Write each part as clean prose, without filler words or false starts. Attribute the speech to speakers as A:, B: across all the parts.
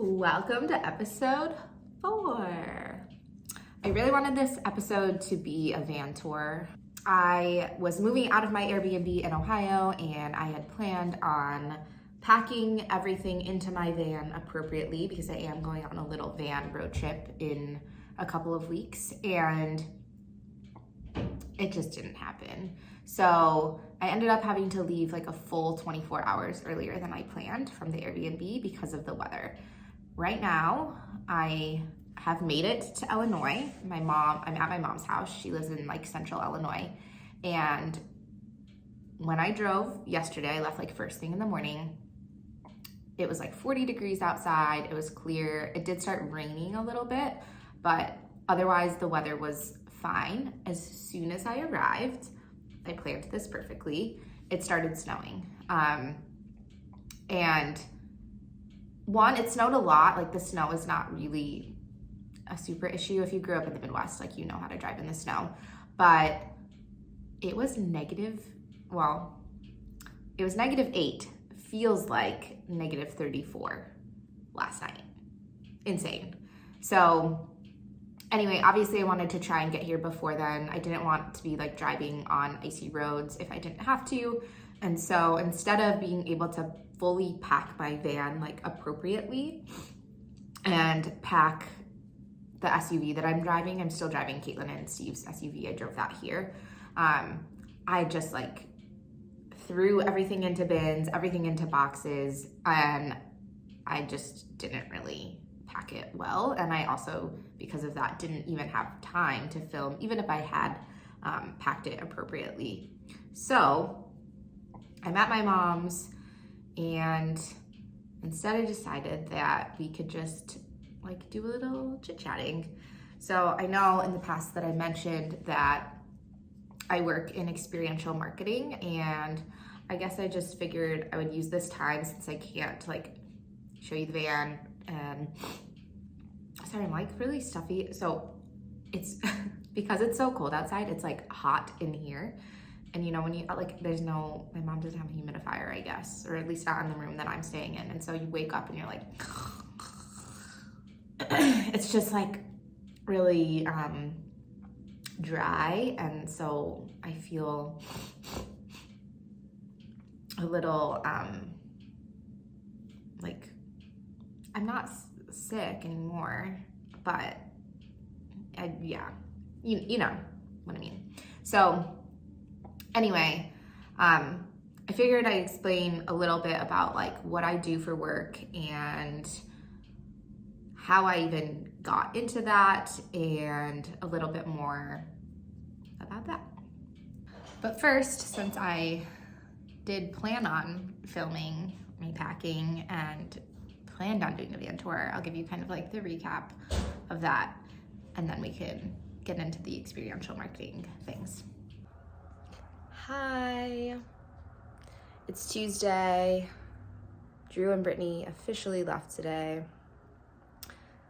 A: Welcome to episode 4. I really wanted this episode to be a van tour. I was moving out of my Airbnb in Ohio and I had planned on packing everything into my van appropriately because I am going on a little van road trip in a couple of weeks and it just didn't happen. So I ended up having to leave like a full 24 hours earlier than I planned from the Airbnb because of the weather. Right now, I have made it to Illinois. I'm at my mom's house. She lives in like central Illinois. And when I drove yesterday, I left like first thing in the morning. It was like 40 degrees outside. It was clear. It did start raining a little bit, but otherwise the weather was fine. As soon as I arrived, I planned this perfectly. It started snowing. And one, it snowed a lot. Like the snow is not really a super issue. If you grew up in the Midwest, like you know how to drive in the snow. But it was -8. Feels like -34 last night. Insane. So anyway, obviously I wanted to try and get here before then. I didn't want to be like driving on icy roads if I didn't have to. And so instead of being able to fully pack my van like appropriately and pack the SUV that I'm driving, I'm still driving Caitlin and Steve's SUV. I drove that here. I just like threw everything into bins, everything into boxes, and I just didn't really pack it well. And I also, because of that, didn't even have time to film, even if I had packed it appropriately. So I'm at my mom's, and instead I decided that we could just like do a little chit-chatting. So I know in the past that I mentioned that I work in experiential marketing, and I guess I just figured I would use this time since I can't like show you the van. And sorry, I'm like really stuffy. So it's because it's so cold outside, it's like hot in here. And you know, when you like, my mom doesn't have a humidifier, I guess, or at least not in the room that I'm staying in. And so you wake up and you're like, it's just like really dry. And so I feel a little like I'm not sick anymore, but you know what I mean. So anyway, I figured I'd explain a little bit about like what I do for work and how I even got into that and a little bit more about that. But first, since I did plan on filming me packing and planned on doing a van tour, I'll give you kind of like the recap of that, and then we can get into the experiential marketing things. Hi, it's Tuesday. Drew and Brittany officially left today.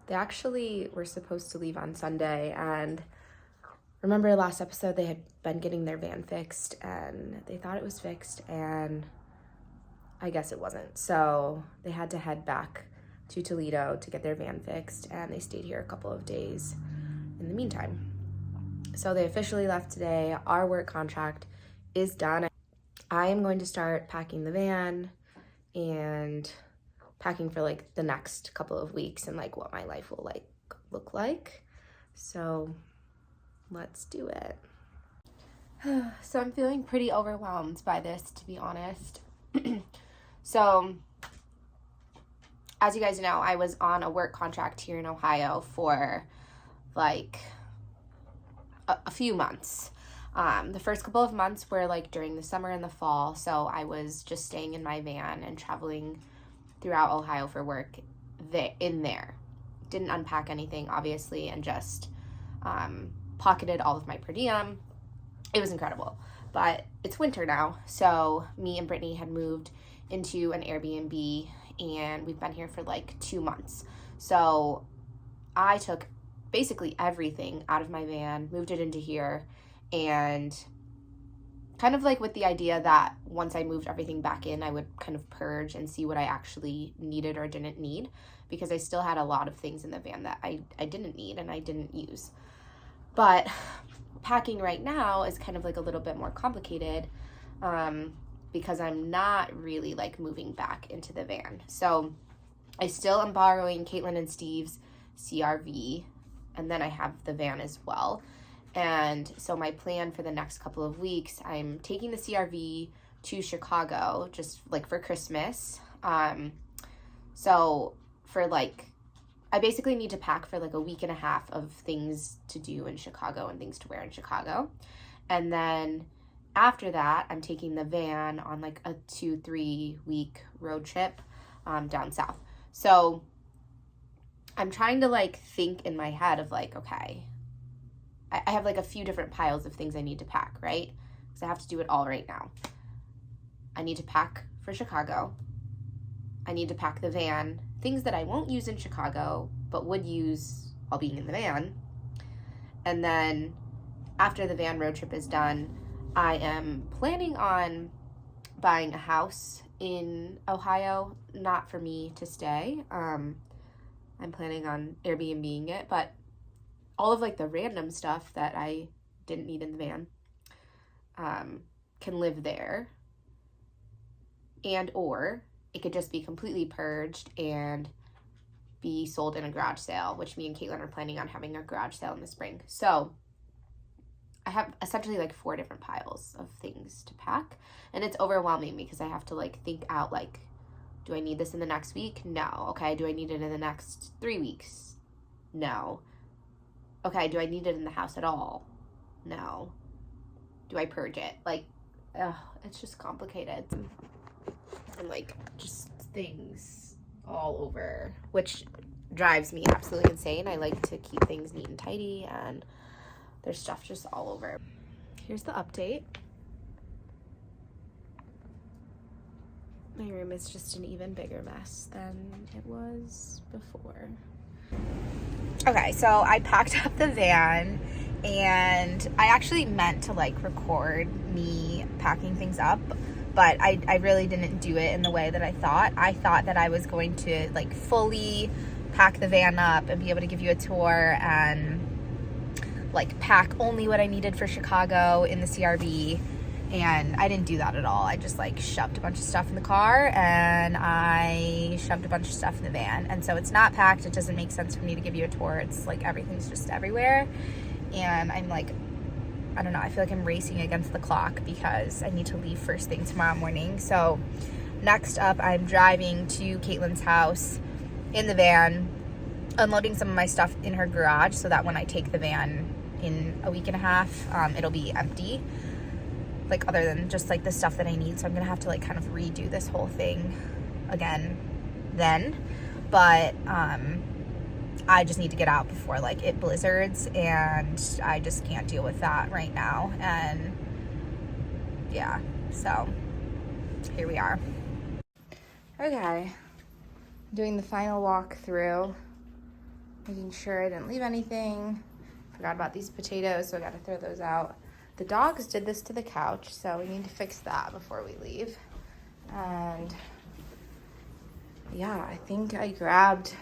A: They actually were supposed to leave on Sunday, and remember last episode they had been getting their van fixed and they thought it was fixed, and I guess it wasn't. So they had to head back to Toledo to get their van fixed, and they stayed here a couple of days in the meantime. So they officially left today. Our work contract is done. I am going to start packing the van and packing for like the next couple of weeks and like what my life will like look like. So let's do it. So I'm feeling pretty overwhelmed by this, to be honest. So as you guys know, I was on a work contract here in Ohio for like a few months. The first couple of months were like during the summer and the fall, so I was just staying in my van and traveling throughout Ohio for work in there. Didn't unpack anything, obviously, and just pocketed all of my per diem. It was incredible. But it's winter now, so me and Brittany had moved into an Airbnb, and we've been here for like 2 months. So I took basically everything out of my van, moved it into here, and kind of like with the idea that once I moved everything back in, I would kind of purge and see what I actually needed or didn't need, because I still had a lot of things in the van that I didn't need and I didn't use. But packing right now is kind of like a little bit more complicated because I'm not really like moving back into the van. So I still am borrowing Caitlin and Steve's CRV, and then I have the van as well. And so my plan for the next couple of weeks, I'm taking the CRV to Chicago just like for Christmas. So for like, I basically need to pack for like a week and a half of things to do in Chicago and things to wear in Chicago. And then after that, I'm taking the van on like a 2-3 week road trip down south. So I'm trying to like think in my head of like, okay, I have like a few different piles of things I need to pack, right? Because I have to do it all right now. I need to pack for Chicago. I need to pack the van, things that I won't use in Chicago, but would use while being in the van. And then after the van road trip is done, I am planning on buying a house in Ohio, not for me to stay. I'm planning on Airbnb-ing it, but all of like the random stuff that I didn't need in the van can live there, and or it could just be completely purged and be sold in a garage sale, which me and Caitlin are planning on having a garage sale in the spring. So I have essentially like 4 different piles of things to pack, and it's overwhelming because I have to like think out like, do I need this in the next week? No. Okay, do I need it in the next 3 weeks? No. Okay, do I need it in the house at all? No. Do I purge it? Like, it's just complicated. And like, just things all over, which drives me absolutely insane. I like to keep things neat and tidy, and there's stuff just all over. Here's the update. My room is just an even bigger mess than it was before. Okay, so I packed up the van, and I actually meant to like record me packing things up, but I really didn't do it in the way that I thought. I thought that I was going to like fully pack the van up and be able to give you a tour and like pack only what I needed for Chicago in the CRV. And I didn't do that at all. I just like shoved a bunch of stuff in the car, and I shoved a bunch of stuff in the van. And so it's not packed. It doesn't make sense for me to give you a tour. It's like everything's just everywhere. And I'm like, I don't know, I feel like I'm racing against the clock because I need to leave first thing tomorrow morning. So next up, I'm driving to Caitlin's house in the van, unloading some of my stuff in her garage so that when I take the van in a week and a half, it'll be empty. Like other than just like the stuff that I need. So I'm gonna have to like kind of redo this whole thing again then. But I just need to get out before like it blizzards, and I just can't deal with that right now. And yeah, so here we are. Okay, doing the final walk through, making sure I didn't leave anything. Forgot about these potatoes, so I gotta throw those out. The dogs did this to the couch, so we need to fix that before we leave. And yeah, I think I grabbed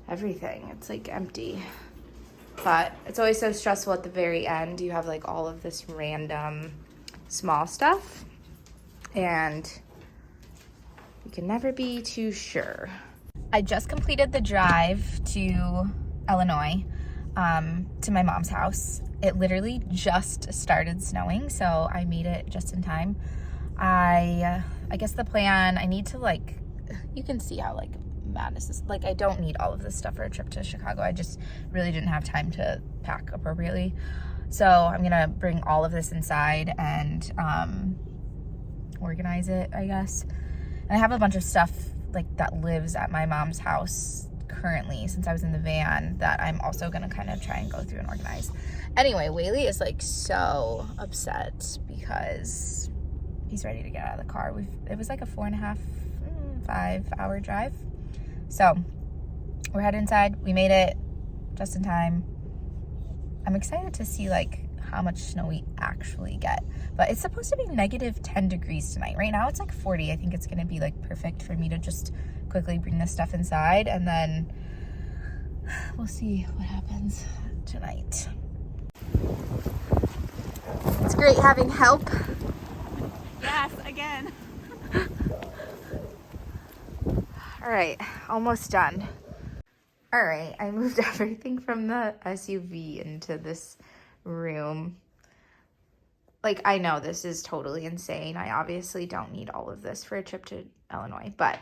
A: everything. It's like empty. But it's always so stressful at the very end. You have like all of this random small stuff, and you can never be too sure. I just completed the drive to Illinois, to my mom's house. It literally just started snowing, so I made it just in time. I guess the plan, I need to like, you can see how like madness is. Like I don't need all of this stuff for a trip to Chicago. I just really didn't have time to pack appropriately. So I'm gonna bring all of this inside and organize it, I guess. And I have a bunch of stuff like that lives at my mom's house currently since I was in the van that I'm also gonna kind of try and go through and organize. Anyway, Whaley is like so upset because he's ready to get out of the car. It was like a 5 hour drive. So we're headed inside. We made it just in time. I'm excited to see like how much snow we actually get. But it's supposed to be negative 10 degrees tonight. Right now it's like 40. I think it's gonna be like perfect for me to just quickly bring this stuff inside, and then we'll see what happens tonight. It's great having help.
B: Yes, again.
A: All right, almost done. All right, I moved everything from the SUV into this room. Like, I know this is totally insane. I obviously don't need all of this for a trip to Illinois, but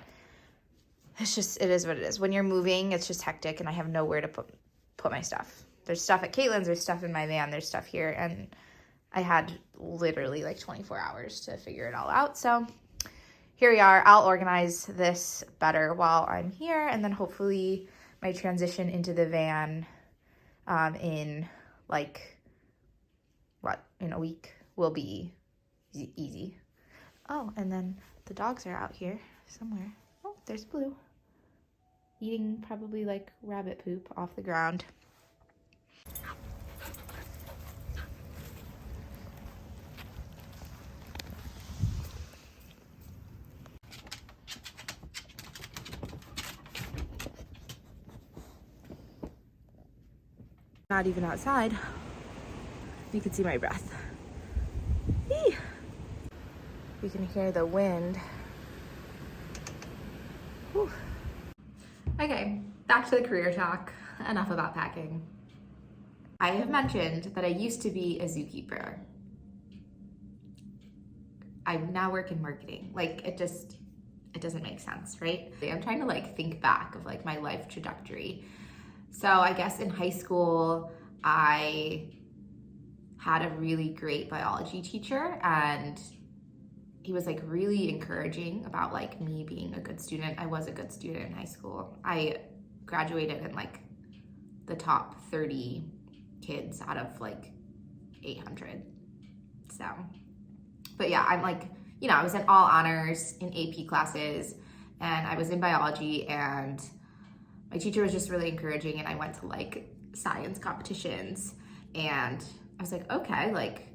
A: it's just, it is what it is. When you're moving, it's just hectic, and I have nowhere to put my stuff. There's stuff at Caitlin's, there's stuff in my van, there's stuff here, and I had literally like 24 hours to figure it all out. So here we are. I'll organize this better while I'm here, and then hopefully my transition into the van in like, in a week will be easy. Oh, and then the dogs are out here somewhere. Oh, there's Blue, eating probably like rabbit poop off the ground. Not even outside. You can see my breath. Eee. You can hear the wind. Whew. Okay, back to the career talk. Enough about packing. I have mentioned that I used to be a zookeeper. I now work in marketing. Like, it doesn't make sense, right? I'm trying to like think back of like my life trajectory. So I guess in high school, I had a really great biology teacher, and he was like really encouraging about like me being a good student. I was a good student in high school. I graduated in like the top 30 kids out of like 800. So, but yeah, I'm like, you know, I was in all honors in AP classes, and I was in biology, and my teacher was just really encouraging, and I went to like science competitions, and I was like, okay, like,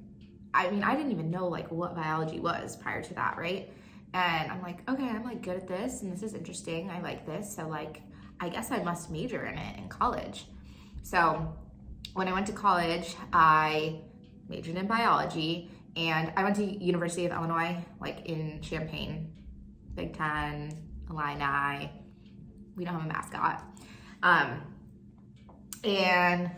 A: I mean, I didn't even know like what biology was prior to that, right? And I'm like, okay, I'm like good at this, and this is interesting. I like this, so like, I guess I must major in it in college. So when I went to college, I majored in biology, and I went to University of Illinois, like in Champaign, Big Ten, Illini. We don't have a mascot. And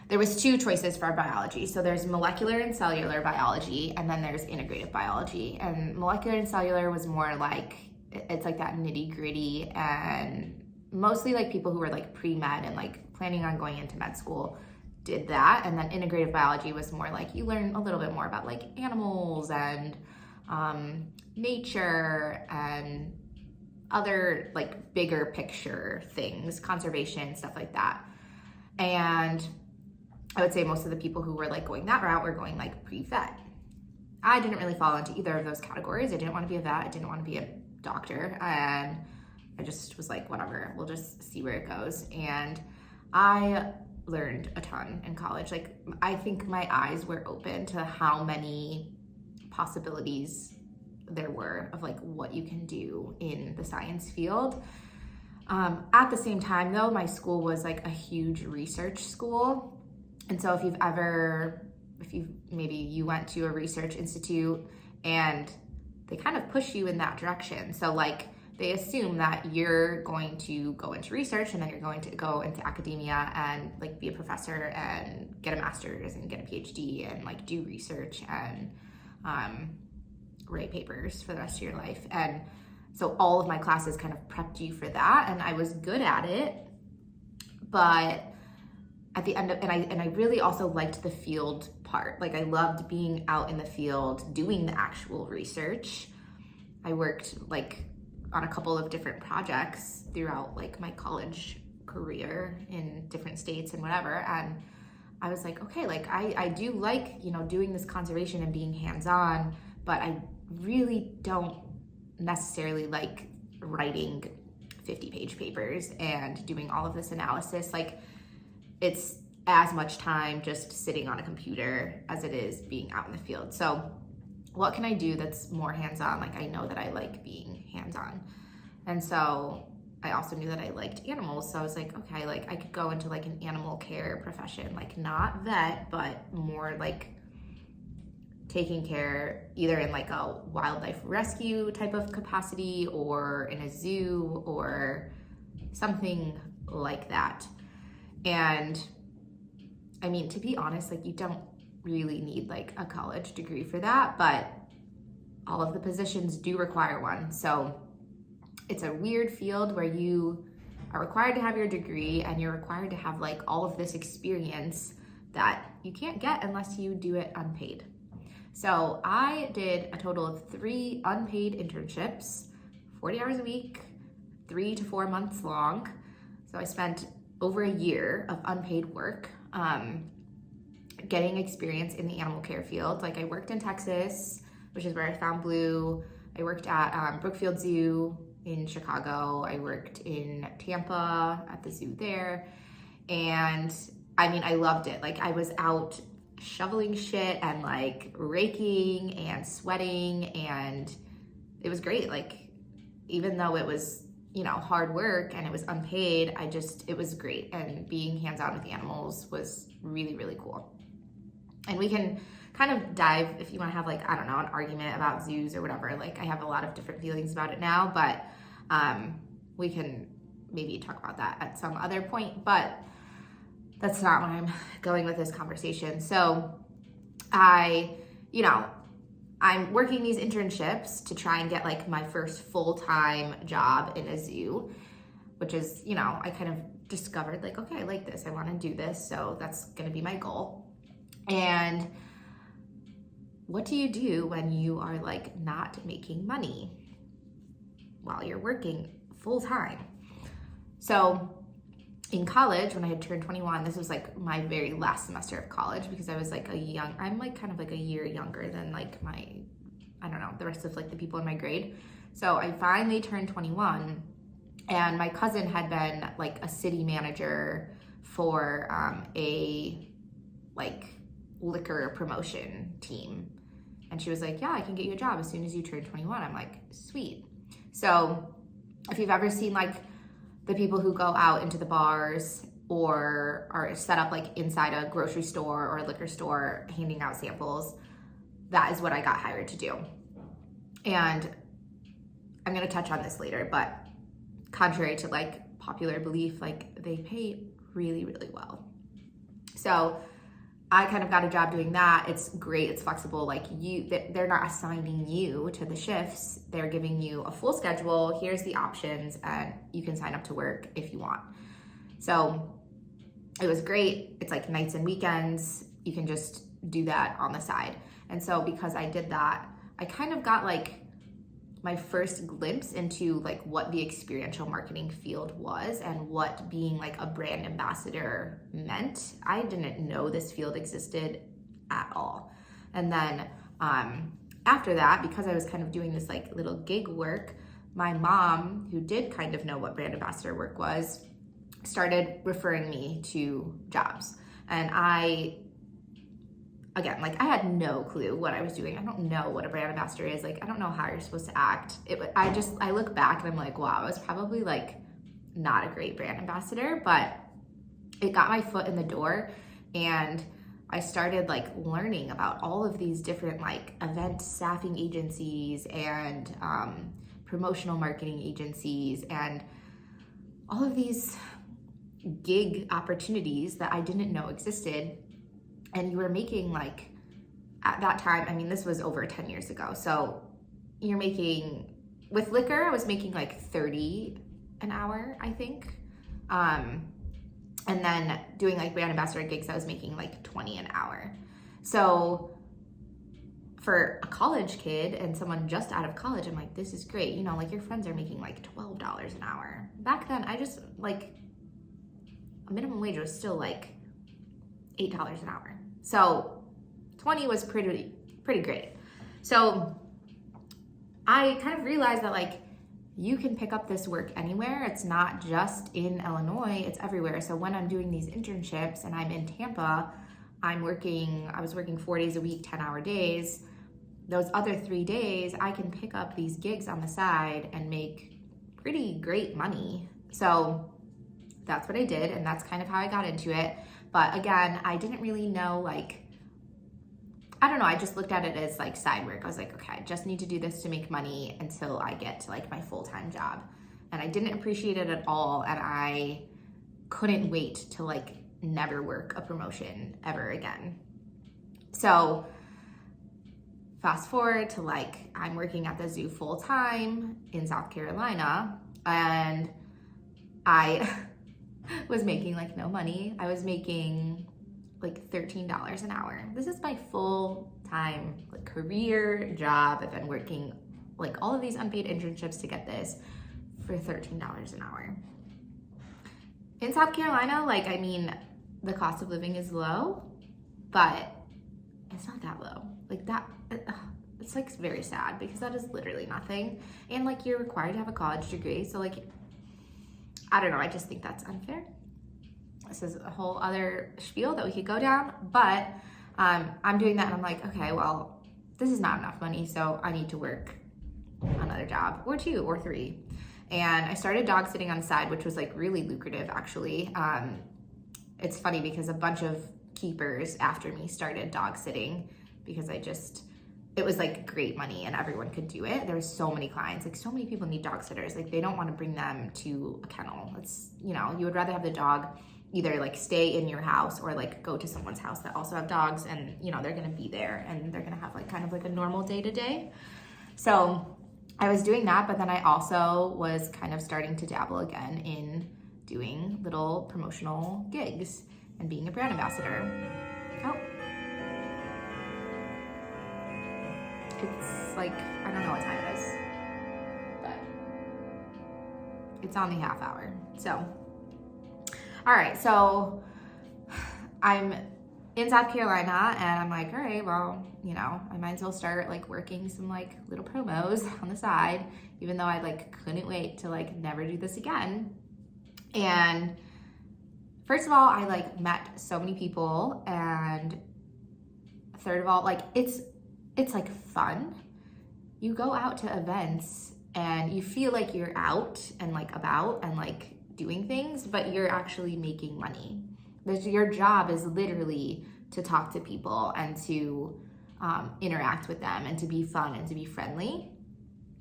A: there was two choices for our biology. So there's molecular and cellular biology, and then there's integrative biology. And molecular and cellular was more like, it's like that nitty gritty, and mostly like people who were like pre-med and like planning on going into med school did that. And then integrative biology was more like you learn a little bit more about like animals and nature and other like bigger picture things, conservation, stuff like that. And I would say most of the people who were like going that route were going like pre-vet. I didn't really fall into either of those categories. I didn't want to be a vet. I didn't want to be a doctor. And I just was like, whatever, we'll just see where it goes. And I learned a ton in college. Like, I think my eyes were open to how many possibilities there were of like what you can do in the science field. At the same time though, my school was like a huge research school. And so if maybe you went to a research institute and they kind of push you in that direction. So like they assume that you're going to go into research, and then you're going to go into academia and like be a professor and get a master's and get a PhD and like do research and write papers for the rest of your life. And so all of my classes kind of prepped you for that, and I was good at it. But at the end of, and I really also liked the field part. Like, I loved being out in the field doing the actual research. I worked like on a couple of different projects throughout like my college career in different states and whatever. And I was like, okay, like I do like, you know, doing this conservation and being hands-on, but I really don't necessarily like writing 50-page papers and doing all of this analysis. Like, it's as much time just sitting on a computer as it is being out in the field. So what can I do that's more hands-on? Like, I know that I like being hands-on. And so I also knew that I liked animals. So I was like, okay, like I could go into like an animal care profession, like not vet, but more like taking care either in like a wildlife rescue type of capacity or in a zoo or something like that. And I mean, to be honest, like you don't really need like a college degree for that, but all of the positions do require one. So it's a weird field where you are required to have your degree and you're required to have like all of this experience that you can't get unless you do it unpaid. So I did a total of 3 unpaid internships, 40 hours a week, 3 to 4 months long. So I spent over a year of unpaid work, getting experience in the animal care field. Like I worked in Texas, which is where I found Blue. I worked at Brookfield Zoo in Chicago. I worked in Tampa at the zoo there. And I mean, I loved it. Like I was out shoveling shit and like raking and sweating, and it was great. Like even though it was, you know, hard work and it was unpaid, it was great. And being hands-on with the animals was really, really cool. And we can kind of dive, if you want to have like, I don't know, an argument about zoos or whatever. Like I have a lot of different feelings about it now, but we can maybe talk about that at some other point, but that's not where I'm going with this conversation. So I'm working these internships to try and get like my first full-time job in a zoo, which is, you know, I kind of discovered like, okay, I like this, I want to do this. So that's going to be my goal. And what do you do when you are like not making money while you're working full time? So in college, when I had turned 21, this was like my very last semester of college because I was like I'm like kind of like a year younger than like the rest of like the people in my grade. So I finally turned 21, and my cousin had been like a city manager for a like liquor promotion team. And she was like, yeah, I can get you a job as soon as you turn 21. I'm like, sweet. So if you've ever seen like the people who go out into the bars or are set up like inside a grocery store or a liquor store handing out samples, that is what I got hired to do. And I'm going to touch on this later, but contrary to like popular belief, like they pay really, really well. So I kind of got a job doing that. It's great. It's flexible. Like they're not assigning you to the shifts. They're giving you a full schedule. Here's the options, and you can sign up to work if you want. So it was great. It's like nights and weekends. You can just do that on the side. And so because I did that, I kind of got like my first glimpse into like what the experiential marketing field was and what being like a brand ambassador meant. I didn't know this field existed at all. And then after that, because I was kind of doing this like little gig work, my mom, who did kind of know what brand ambassador work was, started referring me to jobs. And I had no clue what I was doing. I don't know what a brand ambassador is. Like, I don't know how you're supposed to act. I look back and I'm like, wow, I was probably like not a great brand ambassador, but it got my foot in the door, and I started like learning about all of these different like event staffing agencies and promotional marketing agencies and all of these gig opportunities that I didn't know existed. And you were making like, at that time, I mean, this was over 10 years ago. So you're making, with liquor, I was making like 30 an hour, I think. And then doing like brand ambassador gigs, I was making like 20 an hour. So for a college kid and someone just out of college, I'm like, this is great. You know, like your friends are making like $12 an hour. Back then, I just like, a minimum wage was still like $8 an hour. So 20 was pretty great. So I kind of realized that like you can pick up this work anywhere. It's not just in Illinois, it's everywhere. So when I'm doing these internships and I'm in Tampa, I was working 4 days a week, 10-hour days. Those other 3 days, I can pick up these gigs on the side and make pretty great money. So that's what I did, and that's kind of how I got into it. But again, I didn't really know, like, I don't know, I just looked at it as like side work. I was like, okay, I just need to do this to make money until I get to like my full-time job. And I didn't appreciate it at all, and I couldn't wait to like never work a promotion ever again. So fast forward to like, I'm working at the zoo full-time in South Carolina, and I was making like no money. I was making like $13 an hour. This is my full-time like career job. I've been working like all of these unpaid internships to get this for $13 an hour. In South Carolina, like, I mean, the cost of living is low, but it's not that low. Like that, it's like very sad because that is literally nothing. And like, you're required to have a college degree. So like, I don't know, I just think that's unfair. This is a whole other spiel that we could go down, but I'm doing that and I'm like, okay, well, this is not enough money, so I need to work another job or 2 or 3. And I started dog sitting on the side, which was like really lucrative actually. It's funny because a bunch of keepers after me started dog sitting because it was like great money and everyone could do it. There were so many clients, like so many people need dog sitters. Like they don't want to bring them to a kennel. It's, you know, you would rather have the dog either like stay in your house or like go to someone's house that also have dogs, and you know, they're going to be there and they're going to have like kind of like a normal day to day. So I was doing that, but then I also was kind of starting to dabble again in doing little promotional gigs and being a brand ambassador. Oh. It's like, I don't know what time it is, but it's on the half hour. So, all right, so I'm in South Carolina and I'm like, all right, well, you know, I might as well start like working some like little promos on the side, even though I like couldn't wait to like never do this again. And first of all, I like met so many people, and third of all, like it's like fun. You go out to events and you feel like you're out and like about and like doing things, but you're actually making money. Your job is literally to talk to people and to interact with them and to be fun and to be friendly.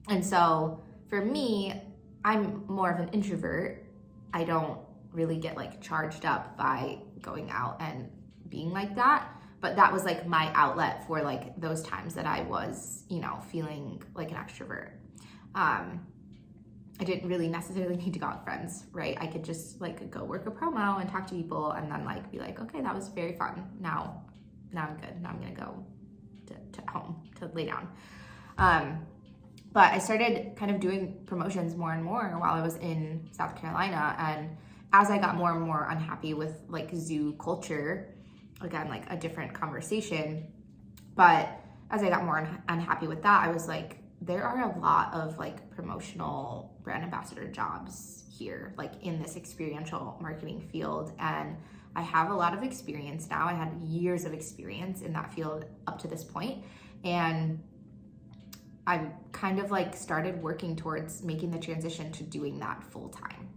A: And so for me, I'm more of an introvert. I don't really get like charged up by going out and being like that. But that was like my outlet for like those times that I was, you know, feeling like an extrovert. I didn't really necessarily need to go out with friends, right? I could just like go work a promo and talk to people and then like be like, okay, that was very fun. Now I'm good. Now I'm gonna go to home to lay down. But I started kind of doing promotions more and more while I was in South Carolina. And as I got more and more unhappy with like zoo culture, again, like a different conversation, but as I got more unhappy with that, I was like, there are a lot of like promotional brand ambassador jobs here, like in this experiential marketing field. And I have a lot of experience now. I had years of experience in that field up to this point. And I kind of like started working towards making the transition to doing that full time,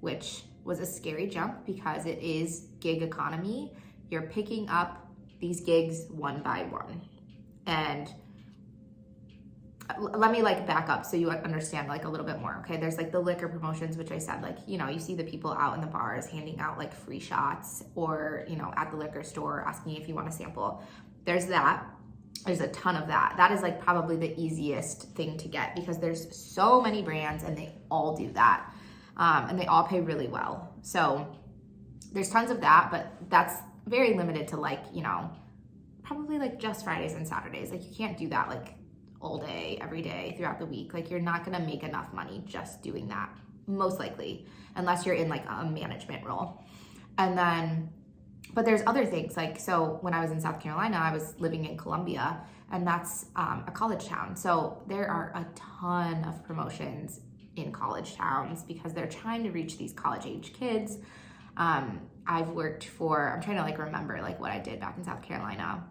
A: which was a scary jump because it is gig economy. You're picking up these gigs one by one. And let me like back up so you understand like a little bit more, okay? There's like the liquor promotions, which I said, like, you know, you see the people out in the bars handing out like free shots, or, you know, at the liquor store asking if you want a sample. There's that. There's a ton of that. That is like probably the easiest thing to get because there's so many brands and they all do that. And they all pay really well. So there's tons of that, but that's very limited to like, you know, probably like just Fridays and Saturdays. Like you can't do that like all day, every day throughout the week. Like you're not gonna make enough money just doing that, most likely, unless you're in like a management role. And then, but there's other things like, so when I was in South Carolina, I was living in Columbia, and that's a college town. So there are a ton of promotions in college towns because they're trying to reach these college age kids. I've worked for, I'm trying to like remember like what I did back in South Carolina.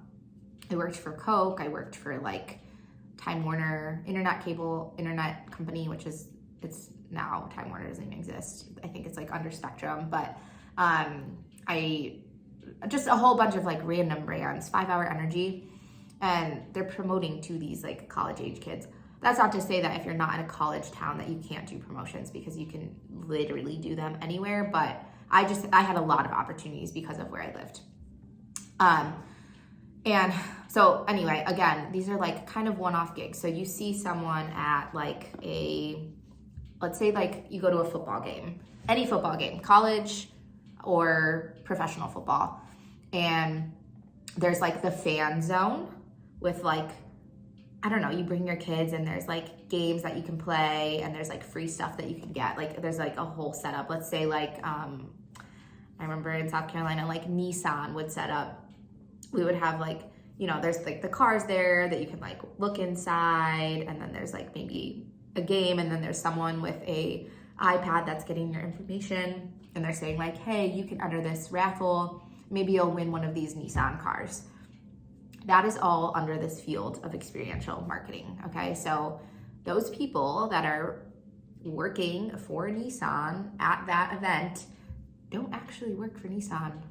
A: I worked for Coke. I worked for like Time Warner internet company, which is, it's now Time Warner doesn't even exist. I think it's like under Spectrum, but I just a whole bunch of like random brands, 5 Hour Energy, and they're promoting to these like college age kids. That's not to say that if you're not in a college town that you can't do promotions, because you can literally do them anywhere, but I had a lot of opportunities because of where I lived. And so anyway, again, these are like kind of one-off gigs. So you see someone at like let's say like you go to a football game, any football game, college or professional football, and there's like the fan zone with like, I don't know, you bring your kids and there's like games that you can play and there's like free stuff that you can get. Like there's like a whole setup. Let's say like, I remember in South Carolina, like Nissan would set up, we would have like, you know, there's like the cars there that you can like look inside, and then there's like maybe a game, and then there's someone with a iPad that's getting your information, and they're saying like, hey, you can enter this raffle, maybe you'll win one of these Nissan cars. That is all under this field of experiential marketing, okay? So those people that are working for Nissan at that event don't actually work for Nissan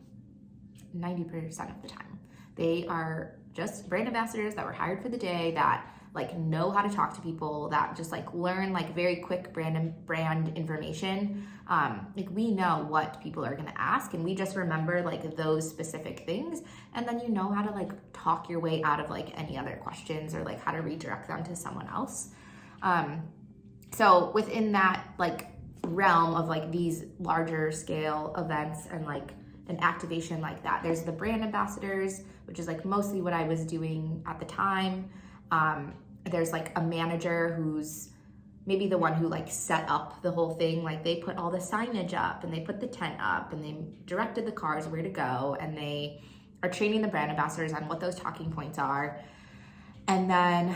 A: 90% of the time. They are just brand ambassadors that were hired for the day, that like know how to talk to people, that just like learn like very quick brand information. Like we know what people are gonna ask, and we just remember like those specific things, and then you know how to like talk your way out of like any other questions, or like how to redirect them to someone else. So within that like realm of like these larger scale events and like an activation like that, there's the brand ambassadors, which is like mostly what I was doing at the time. There's like a manager who's maybe the one who like set up the whole thing. Like they put all the signage up and they put the tent up and they directed the cars where to go, and they are training the brand ambassadors on what those talking points are. And then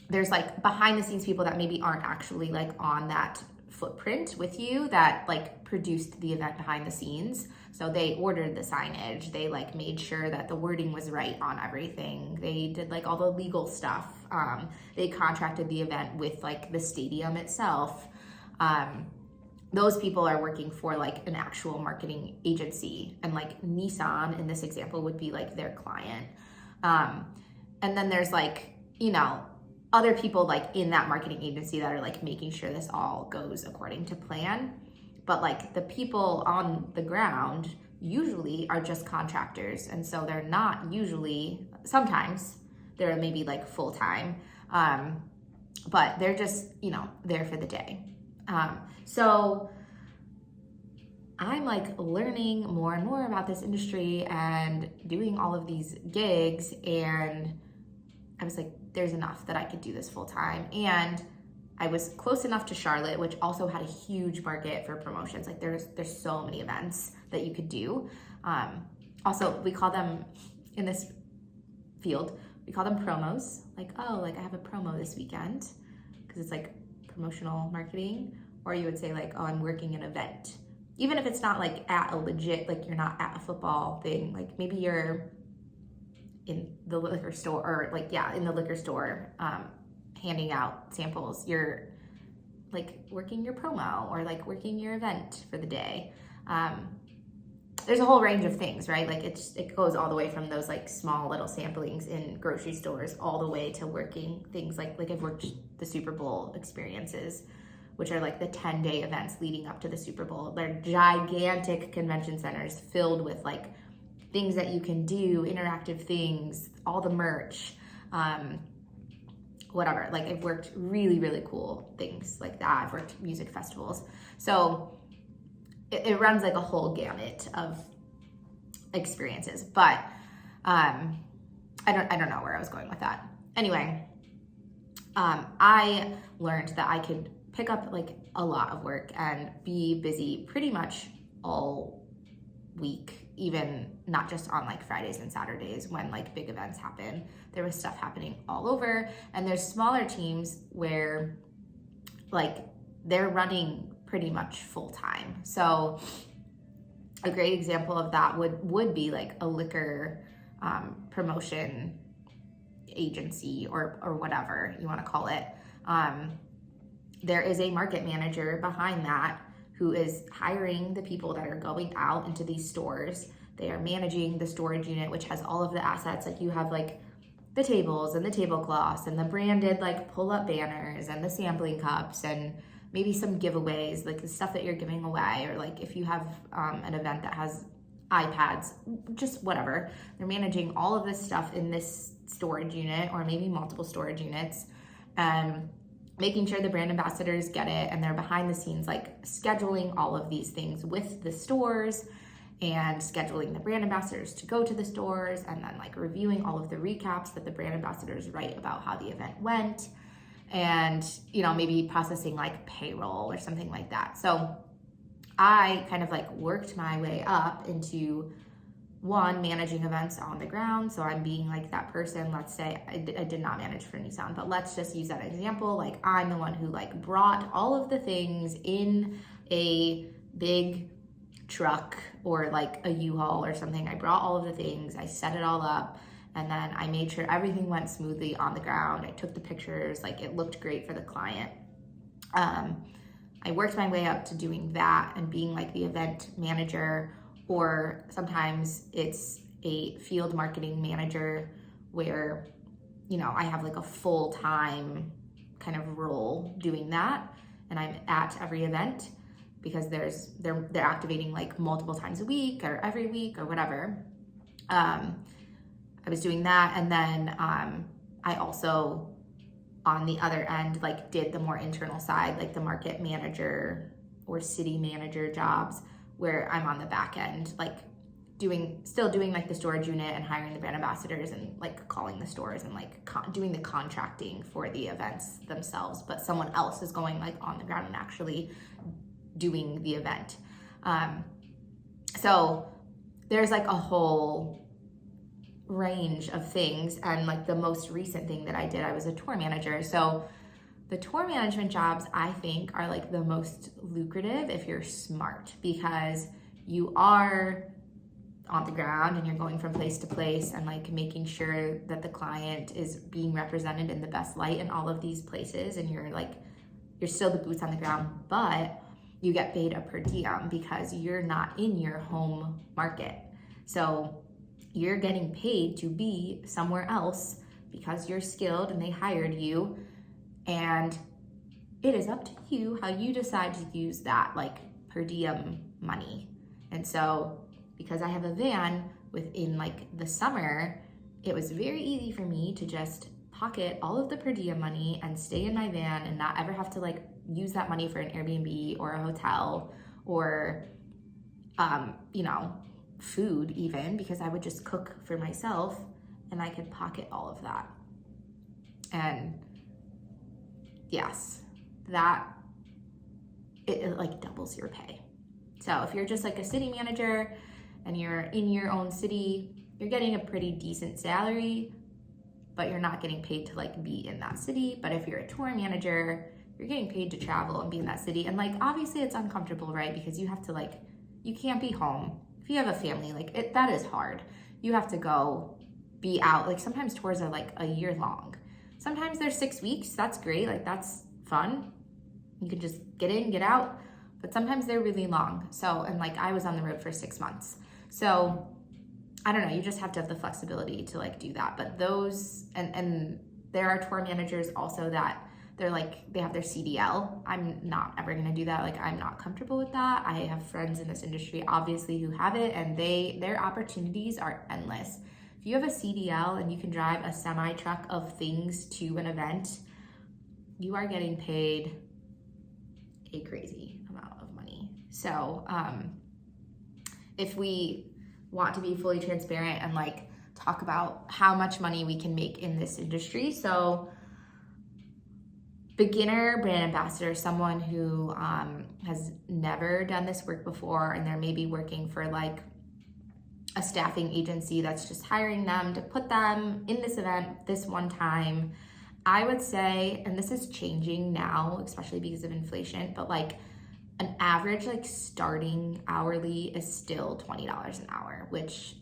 A: there's like behind the scenes people that maybe aren't actually like on that footprint with you, that like produced the event behind the scenes. So they ordered the signage, they like made sure that the wording was right on everything, they did like all the legal stuff, they contracted the event with like the stadium itself. Those people are working for like an actual marketing agency, and like Nissan in this example would be like their client. And then there's like, you know, other people like in that marketing agency that are like making sure this all goes according to plan. But like the people on the ground usually are just contractors. And so they're not usually, sometimes they're maybe like full-time, but they're just, you know, there for the day. So I'm like learning more and more about this industry and doing all of these gigs, and I was like, there's enough that I could do this full time. And I was close enough to Charlotte, which also had a huge market for promotions. Like there's so many events that you could do. Also, we call them in this field, we call them promos. Like, oh, like I have a promo this weekend, because it's like promotional marketing. Or you would say like, oh, I'm working an event. Even if it's not like at a legit, like you're not at a football thing, like maybe you're in the liquor store, or like, yeah, in the liquor store, handing out samples. You're like working your promo, or like working your event for the day. There's a whole range of things, right? Like it goes all the way from those like small little samplings in grocery stores all the way to working things like I've worked the Super Bowl experiences, which are like the 10-day events leading up to the Super Bowl. They're gigantic convention centers filled with like things that you can do, interactive things, all the merch, whatever. Like I've worked really, really cool things like that. I've worked music festivals. So it runs like a whole gamut of experiences, but I don't know where I was going with that. Anyway, I learned that I could pick up like a lot of work and be busy pretty much all week, even not just on like Fridays and Saturdays when like big events happen. There was stuff happening all over, and there's smaller teams where like they're running pretty much full time. So a great example of that would be like a liquor promotion agency or whatever you want to call it. There is a market manager behind that who is hiring the people that are going out into these stores. They are managing the storage unit, which has all of the assets. Like you have like the tables and the tablecloths and the branded like pull-up banners and the sampling cups and maybe some giveaways, like the stuff that you're giving away, or like if you have an event that has iPads, just whatever. They're managing all of this stuff in this storage unit or maybe multiple storage units, and making sure the brand ambassadors get it, and they're behind the scenes like scheduling all of these things with the stores and scheduling the brand ambassadors to go to the stores, and then like reviewing all of the recaps that the brand ambassadors write about how the event went, and maybe processing like payroll or something like that. So I kind of like worked my way up into one, managing events on the ground. So I'm being like that person. Let's say I did not manage for Nissan, but let's just use that example. Like I'm the one who like brought all of the things in a big truck or like a U-Haul or something. I brought all of the things, I set it all up, and then I made sure everything went smoothly on the ground. I took the pictures, like it looked great for the client. I worked my way up to doing that and being like the event manager, or sometimes it's a field marketing manager where, I have like a full-time kind of role doing that, and I'm at every event because they're activating like multiple times a week or every week or whatever. I was doing that, and then I also, on the other end, like did the more internal side, like the market manager or city manager jobs, where I'm on the back end, like still doing like the storage unit and hiring the brand ambassadors and like calling the stores and like doing the contracting for the events themselves, but someone else is going like on the ground and actually doing the event. So there's like a whole range of things, and like the most recent thing that I did, I was a tour manager. So the tour management jobs, I think, are like the most lucrative if you're smart, because you are on the ground and you're going from place to place and like making sure that the client is being represented in the best light in all of these places, and you're still the boots on the ground, but you get paid a per diem because you're not in your home market. So you're getting paid to be somewhere else because you're skilled and they hired you, and it is up to you how you decide to use that like per diem money. And so because I have a van, within like the summer, it was very easy for me to just pocket all of the per diem money and stay in my van and not ever have to like use that money for an Airbnb or a hotel or food even, because I would just cook for myself and I could pocket all of that. And yes, that it like doubles your pay. So if you're just like a city manager and you're in your own city, you're getting a pretty decent salary, but you're not getting paid to like be in that city. But if you're a tour manager, you're getting paid to travel and be in that city. And like obviously it's uncomfortable, right? Because you have to like, you can't be home. If you have a family, like that is hard. You have to go be out. Like sometimes tours are like a year long. Sometimes they're 6 weeks. That's great. Like that's fun. You can just get in, get out. But sometimes they're really long. So, and like I was on the road for 6 months. So I don't know, you just have to have the flexibility to like do that. But those, and there are tour managers also that they're like, they have their CDL. I'm not ever gonna do that. Like I'm not comfortable with that. I have friends in this industry obviously who have it, and their opportunities are endless. If you have a CDL and you can drive a semi truck of things to an event, you are getting paid a crazy amount of money. So if we want to be fully transparent and like talk about how much money we can make in this industry. So beginner brand ambassador, someone who has never done this work before, and they're maybe working for like a staffing agency that's just hiring them to put them in this event this one time, I would say, and this is changing now, especially because of inflation, but like an average like starting hourly is still $20 an hour, which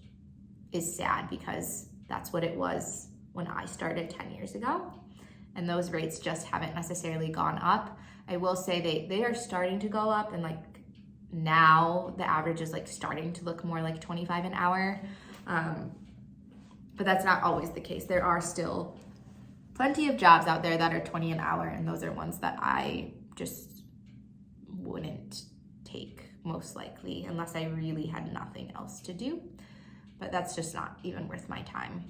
A: is sad because that's what it was when I started 10 years ago. And those rates just haven't necessarily gone up. I will say they are starting to go up, and like now the average is like starting to look more like 25 an hour. But that's not always the case. There are still plenty of jobs out there that are 20 an hour, and those are ones that I just wouldn't take most likely unless I really had nothing else to do. But that's just not even worth my time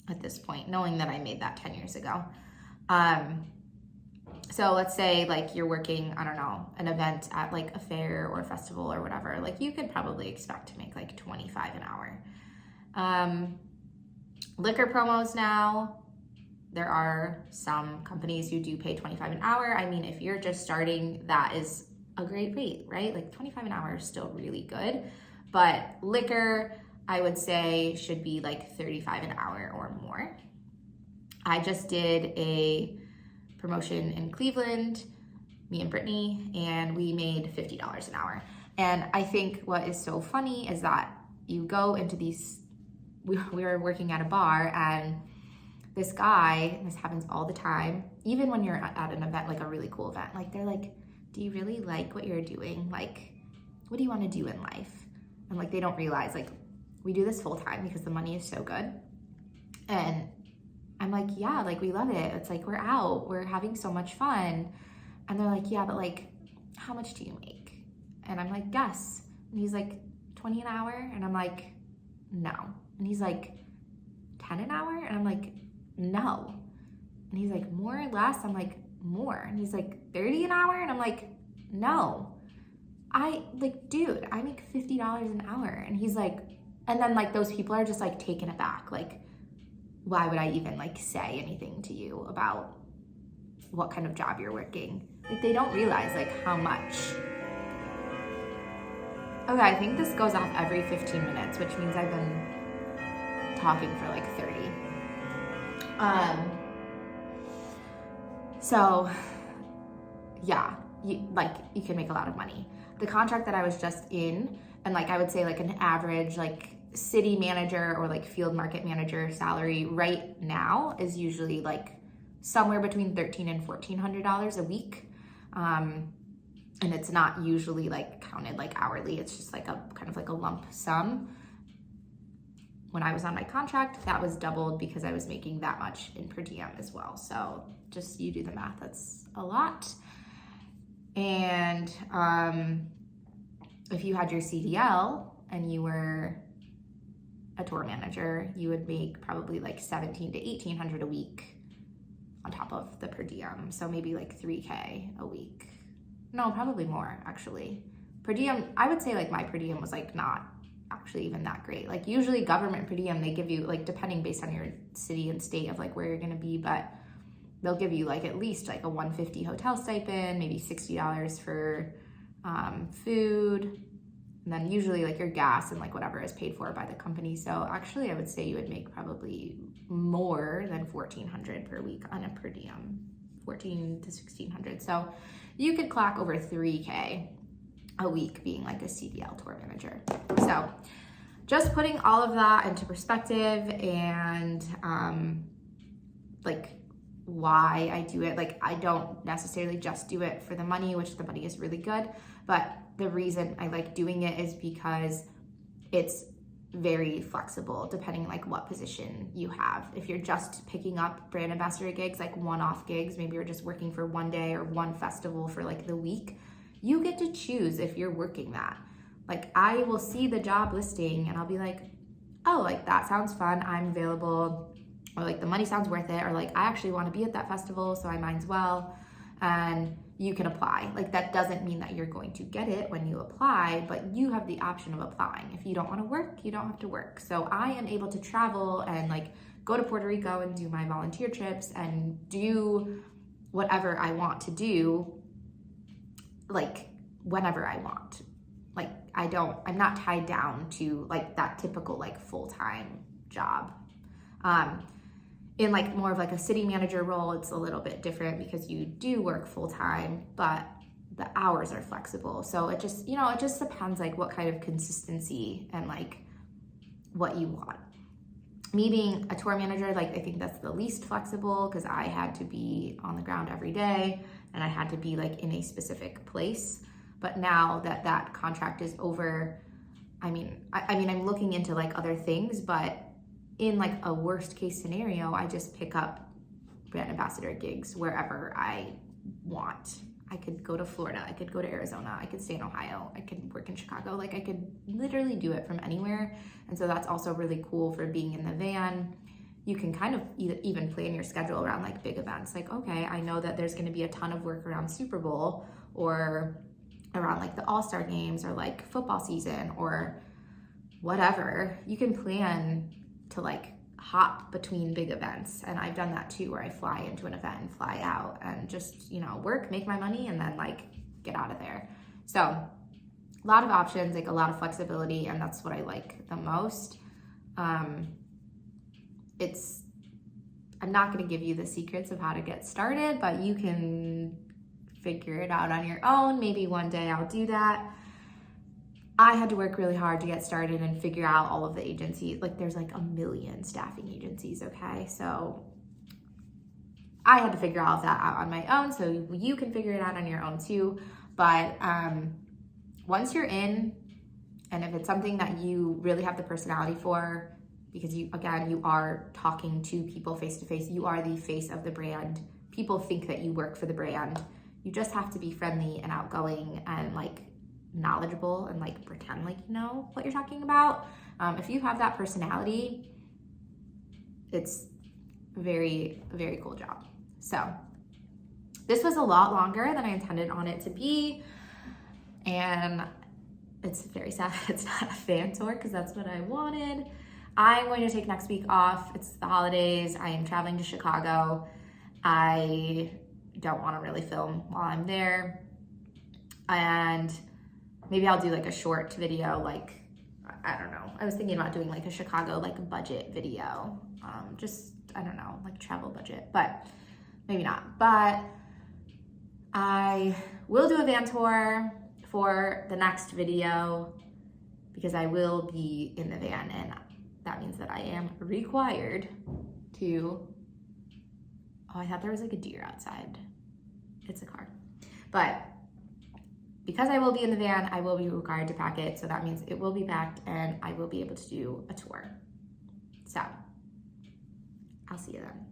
A: at this point, knowing that I made that 10 years ago. So let's say like you're working, I don't know, an event at like a fair or a festival or whatever, like you could probably expect to make like 25 an hour. Liquor promos now, there are some companies who do pay 25 an hour. I mean, if you're just starting, that is a great rate, right? Like 25 an hour is still really good, but liquor, I would say should be like 35 an hour or more. I just did a promotion in Cleveland, me and Brittany, and we made $50 an hour. And I think what is so funny is that you go into these, we were working at a bar, and this guy, this happens all the time, even when you're at an event, like a really cool event, like they're like, do you really like what you're doing? Like, what do you want to do in life? And like, they don't realize like we do this full time because the money is so good. And I'm like, yeah, like we love it. It's like, we're out, we're having so much fun. And they're like, yeah, but like, how much do you make? And I'm like, guess. And he's like, 20 an hour? And I'm like, no. And he's like, 10 an hour? And I'm like, no. And he's like, more or less? I'm like, more. And he's like, 30 an hour? And I'm like, no. Dude, I make $50 an hour. And he's like, and then like those people are just like taken aback. Like, why would I even like say anything to you about what kind of job you're working? Like, they don't realize like how much. Okay, I think this goes off every 15 minutes, which means I've been talking for like 30. So yeah, you can make a lot of money. The contract that I was just in, and like I would say like an average like city manager or like field market manager salary right now is usually like somewhere between $1,300 and $1,400 a week. And it's not usually like counted like hourly. It's just like a kind of like a lump sum. When I was on my contract, that was doubled because I was making that much in per diem as well. So just, you do the math, that's a lot. And if you had your CDL and you were a tour manager, you would make probably like $1,700 to $1,800 a week on top of the per diem. So maybe like $3K a week. No, probably more actually. Per diem, I would say like my per diem was like not actually even that great. Like usually government per diem, they give you like, depending based on your city and state of like where you're gonna be, but they'll give you like at least like a $150 hotel stipend, maybe $60 for food. And then usually like your gas and like whatever is paid for by the company. So actually I would say you would make probably more than $1,400 per week on a per diem, $1,400 to $1,600. So you could clock over $3K a week being like a CDL tour manager. So just putting all of that into perspective and like why I do it. Like I don't necessarily just do it for the money, which the money is really good, but the reason I like doing it is because it's very flexible depending like what position you have. If you're just picking up brand ambassador gigs, like one-off gigs, maybe you're just working for one day or one festival for like the week, you get to choose if you're working that. Like I will see the job listing and I'll be like, oh, like that sounds fun, I'm available, or like the money sounds worth it, or like I actually want to be at that festival, so I might as well. And you can apply. Like that doesn't mean that you're going to get it when you apply, but you have the option of applying. If you don't want to work, you don't have to work. So I am able to travel and like go to Puerto Rico and do my volunteer trips and do whatever I want to do, like whenever I want. Like I'm not tied down to like that typical like full-time job. In like more of like a city manager role, it's a little bit different because you do work full time, but the hours are flexible. So it just, it just depends like what kind of consistency and like what you want. Me being a tour manager, like I think that's the least flexible because I had to be on the ground every day and I had to be like in a specific place. But now that that contract is over, I mean, I'm looking into like other things, but in like a worst case scenario, I just pick up brand ambassador gigs wherever I want. I could go to Florida, I could go to Arizona, I could stay in Ohio, I could work in Chicago. Like I could literally do it from anywhere. And so that's also really cool for being in the van. You can kind of even plan your schedule around like big events. Like, okay, I know that there's gonna be a ton of work around Super Bowl or around like the All-Star games or like football season or whatever. You can plan to like hop between big events. And I've done that too, where I fly into an event and fly out and just, work, make my money, and then like get out of there. So a lot of options, like a lot of flexibility, and that's what I like the most. I'm not going to give you the secrets of how to get started, but you can figure it out on your own. Maybe one day I'll do that. I had to work really hard to get started and figure out all of the agencies. Like there's like a million staffing agencies, okay? So I had to figure all of that out on my own, so you can figure it out on your own too. But once you're in, and if it's something that you really have the personality for, because you are talking to people face to face, you are the face of the brand. People think that you work for the brand. You just have to be friendly and outgoing and like knowledgeable and like pretend like you know what you're talking about. If you have that personality, it's a very, very cool job. So this was a lot longer than I intended on it to be, and it's very sad it's not a fan tour because that's what I wanted. I'm going to take next week off. It's the holidays. I am traveling to Chicago. I don't want to really film while I'm there, and maybe I'll do like a short video, like, I don't know. I was thinking about doing like a Chicago like budget video. I don't know, like travel budget, but maybe not. But I will do a van tour for the next video because I will be in the van, and that means that I am required to, I thought there was like a deer outside. It's a car. But because I will be in the van, I will be required to pack it. So that means it will be packed and I will be able to do a tour. So I'll see you then.